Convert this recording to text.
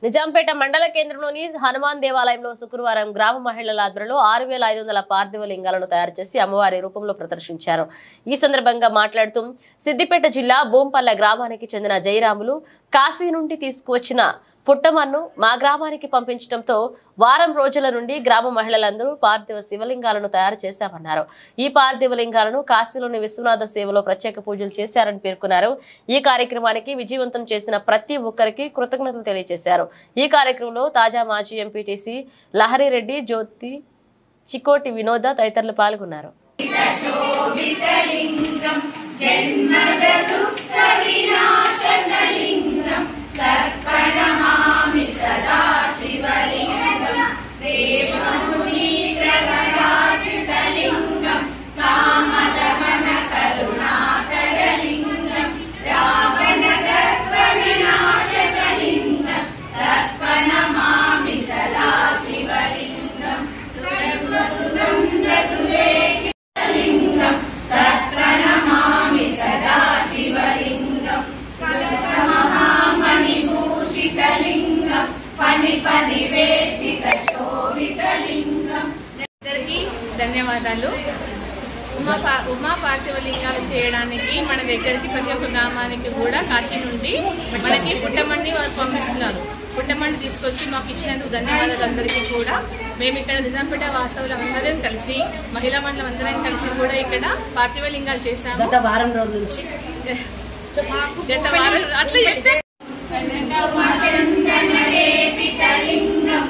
నిజాంపేట మండల కేంద్రంలోని హనుమాన్ దేవాలయంలో శుక్రవారం గ్రామ మహిళల ఆధ్వర్యంలో 6500 పార్థివ లింగాలను తయారు చేసి అమ్మవారి రూపంలో ప్రదర్శించారు. ఈ సందర్భంగా మాట్లాడుతూ సిద్దిపేట జిల్లా బోంపల్ల గ్రామానికి చెందిన జయరాములు కాశీ నుండి తీసుకువచ్చిన పుట్టమన్ను మా గ్రామానికి పంపించడంతో వారం రోజుల నుండి గ్రామ మహిళలందరూ పార్థివ శివలింగాలను తయారు చేశామన్నారు. ఈ పార్థివ లింగాలను కాశీలోని విశ్వనాథ సేవలో ప్రత్యేక పూజలు చేశారని పేర్కొన్నారు. ఈ కార్యక్రమానికి విజయవంతం చేసిన ప్రతి ఒక్కరికి కృతజ్ఞతలు తెలియజేశారు. ఈ కార్యక్రమంలో తాజా మాజీ ఎంపీటీసీ లహరిరెడ్డి, జ్యోతి, చికోటి వినోద తదితరులు పాల్గొన్నారు. ధన్యవాదాలు. ఉమా పార్థివ లింగాలు చేయడానికి మన దగ్గరికి ప్రతి ఒక్క గ్రామానికి కూడా కాశీ నుండి మనకి పుట్టమండి వారు పంపిస్తున్నారు. పుట్టమండి తీసుకొచ్చి మాకు ఇచ్చినందుకు ధన్యవాదాలు అందరికీ కూడా. మేము ఇక్కడ నిజాంపేట వాస్తవులు అందరం కలిసి, మహిళా మండలం అందరం కలిసి కూడా ఇక్కడ పార్థివ లింగాలు చేశాము. గత వారం రోజుల నుంచి అట్లా చెప్తే లింగం